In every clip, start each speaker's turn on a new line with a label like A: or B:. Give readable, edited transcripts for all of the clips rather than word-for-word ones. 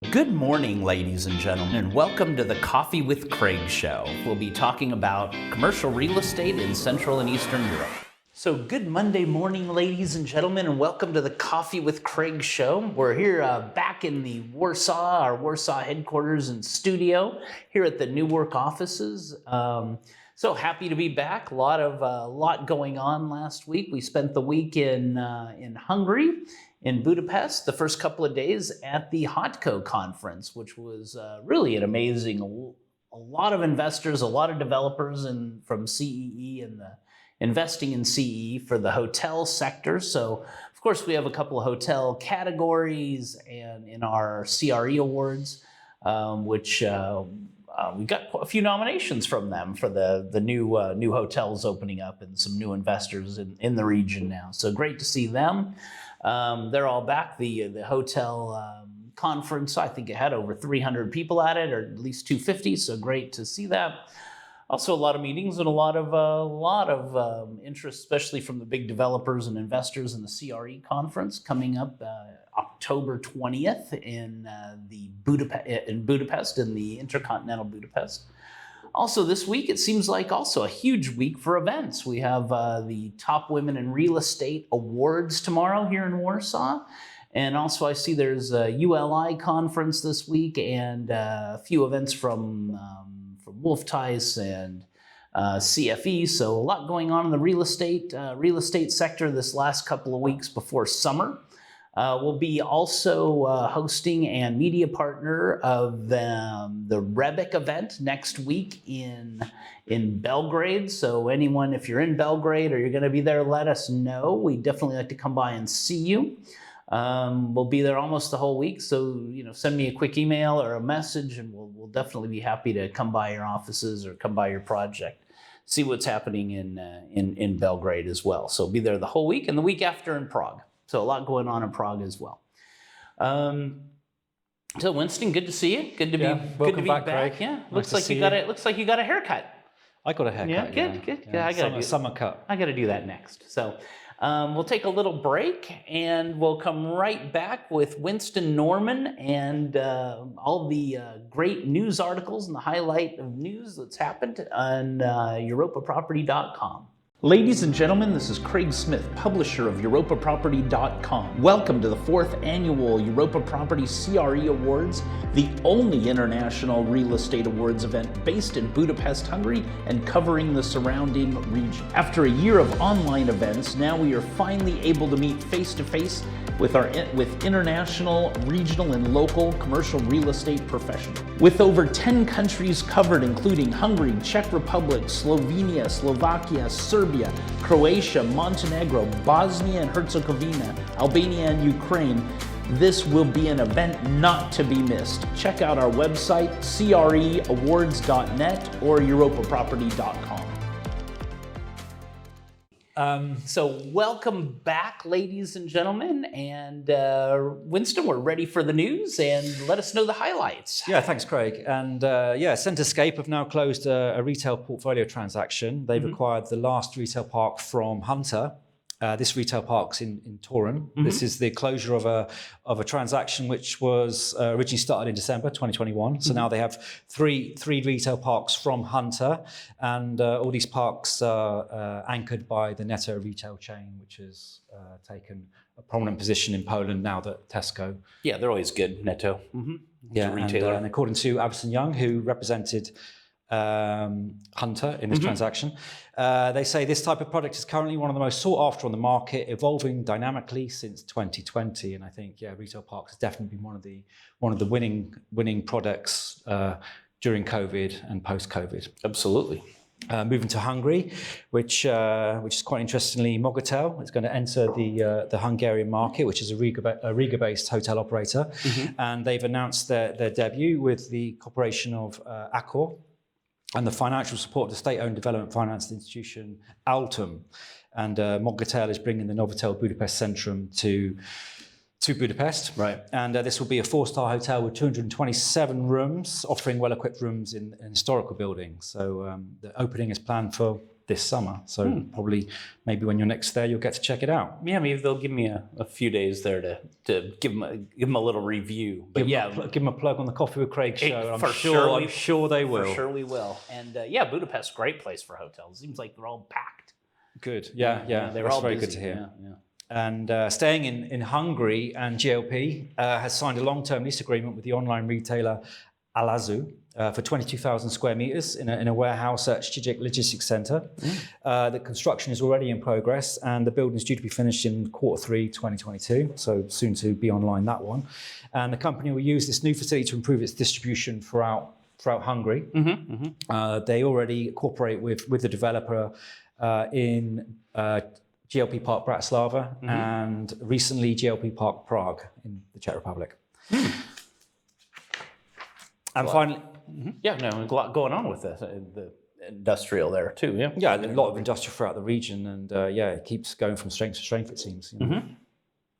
A: Good morning, ladies and gentlemen, and welcome to the Coffee with Craig show. We'll be talking about commercial real estate in Central and Eastern Europe. So good Monday morning, ladies and gentlemen, and welcome to the Coffee with Craig show. We're here back in the our Warsaw headquarters and studio here at the Newark offices. So happy to be back. A lot going on last week. We spent the week in Hungary, in Budapest, the first couple of days at the HotCo conference, which was really an amazing. A lot of investors, a lot of developers, from CEE and the investing in CEE for the hotel sector. So, of course, we have a couple of hotel categories and in our CRE awards, which we got a few nominations from them for the new hotels opening up and some new investors in the region now. So great to see them. They're all back. The hotel conference, I think it had over 300 people at it, or at least 250. So great to see that. Also, a lot of meetings and a lot of interest, especially from the big developers and investors in the CRE conference coming up October 20th in Budapest in the InterContinental Budapest. Also, this week it seems like also a huge week for events. We have the Top Women in Real Estate Awards tomorrow here in Warsaw. And also I see there's a ULI conference this week and a few events from Wolf Tice and CFE. So a lot going on in the real estate sector this last couple of weeks before summer. We'll be also hosting and media partner of the REBIC event next week in Belgrade. So anyone, if you're in Belgrade or you're going to be there, let us know. We'd definitely like to come by and see you. We'll be there almost the whole week. So, send me a quick email or a message and we'll definitely be happy to come by your offices or come by your project, see what's happening in Belgrade as well. So be there the whole week and the week after in Prague. So a lot going on in Prague as well. So Winston, good to see you. Good to be back. Craig. Yeah, looks like you got a haircut.
B: I got a haircut.
A: Yeah, good. Yeah, I got to
B: summer cut.
A: I got to do that next. So we'll take a little break and we'll come right back with Winston Norman and all the great news articles and the highlight of news that's happened on EuropaProperty.com. Ladies and gentlemen, this is Craig Smith, publisher of EuropaProperty.com. Welcome to the 4th annual Europa Property CRE Awards, the only international real estate awards event based in Budapest, Hungary, and covering the surrounding region. After a year of online events, now we are finally able to meet face-to-face with international, regional, and local commercial real estate professionals. With over 10 countries covered, including Hungary, Czech Republic, Slovenia, Slovakia, Serbia, Croatia, Montenegro, Bosnia and Herzegovina, Albania, and Ukraine, this will be an event not to be missed. Check out our website, creawards.net or EuropaProperty.com. So welcome back, ladies and gentlemen, and Winston, we're ready for the news, and let us know the highlights.
B: Yeah, thanks, Craig. And Centerscape have now closed a retail portfolio transaction. They've acquired the last retail park from Hunter. This retail park's in Torun. This is the closure of a transaction which was originally started in December 2021. So now they have three retail parks from Hunter, and all these parks are anchored by the Netto retail chain, which has taken a prominent position in Poland now that Tesco.
A: Yeah, they're always good, Netto.
B: Yeah, retailer. And according to Avison Young, who represented Hunter in this transaction. They say this type of product is currently one of the most sought after on the market, evolving dynamically since 2020. And I think, retail parks has definitely been one of the winning products during COVID and post-COVID.
A: Absolutely.
B: Moving to Hungary, which is quite interestingly, Mogotel is going to enter the Hungarian market, which is a Riga-based hotel operator, and they've announced their debut with the cooperation of Accor and the financial support of the state-owned development finance institution Altum. And Mogotel is bringing the Novotel Budapest Centrum to Budapest.
A: Right.
B: And this will be a 4-star hotel with 227 rooms, offering well-equipped rooms in historical buildings. So the opening is planned for this summer. So probably maybe when you're next there, you'll get to check it out.
A: Yeah, maybe they'll give me a few days there to give them a little review. But
B: give them a plug on the Coffee with Craig show.
A: I'm sure
B: they will.
A: For sure we will. And Budapest, great place for hotels. Seems like they're all packed.
B: Good. Yeah.
A: They're all
B: very
A: busy.
B: good to hear.
A: Yeah.
B: And staying in Hungary, and GLP has signed a long-term lease agreement with the online retailer Alazu for 22,000 square meters in a warehouse at Strategic Logistics Center. The construction is already in progress, and the building is due to be finished in Q3 2022, so soon to be online, that one. And the company will use this new facility to improve its distribution throughout Hungary. They already cooperate with the developer in GLP Park Bratislava and recently GLP Park Prague in the Czech Republic. And finally,
A: a lot going on with the industrial there too.
B: Yeah, a lot of industrial throughout the region, and it keeps going from strength to strength, it seems. You know?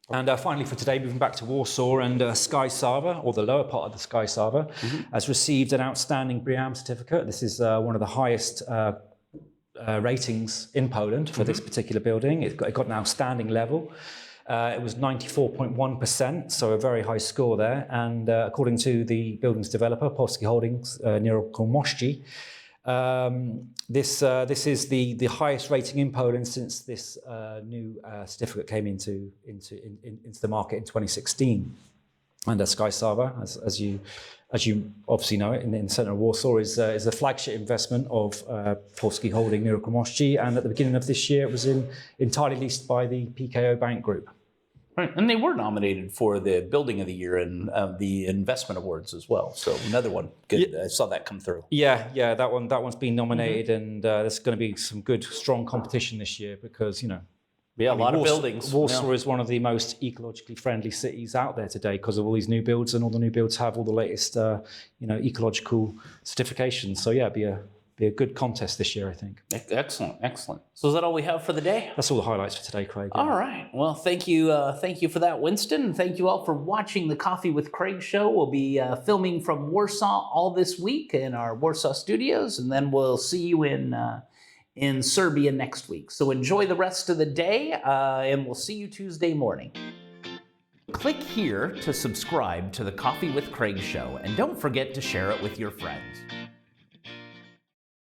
B: And finally for today, moving back to Warsaw, and Sky Sava, or the lower part of the Sky Sava, has received an outstanding BREEAM certificate. This is one of the highest ratings in Poland for this particular building. It got an outstanding level. It was 94.1%, so a very high score there. And according to the building's developer, Polski Holdings, Nieruchomości, this is the highest rating in Poland since this new certificate came into the market in 2016. And Sky Sava, as you obviously know it, in the centre of Warsaw, is a flagship investment of Polski Holding Nieruchomości, and at the beginning of this year, it was entirely leased by the PKO Bank Group.
A: Right, and they were nominated for the Building of the Year and the Investment Awards as well. So another one, good. I saw that come through.
B: Yeah, that one's been nominated, and there's going to be some good, strong competition this year because
A: a lot of buildings.
B: Warsaw is one of the most ecologically friendly cities out there today because of all these new builds, and all the new builds have all the latest, ecological certifications. So it'd be a good contest this year, I think.
A: Excellent. So is that all we have for the day?
B: That's all the highlights for today, Craig.
A: Yeah. All right. Well, thank you for that, Winston. And thank you all for watching the Coffee with Craig show. We'll be filming from Warsaw all this week in our Warsaw studios, and then we'll see you in Serbia next week. So enjoy the rest of the day, and we'll see you Tuesday morning. Click here to subscribe to the Coffee with Craig show, and don't forget to share it with your friends.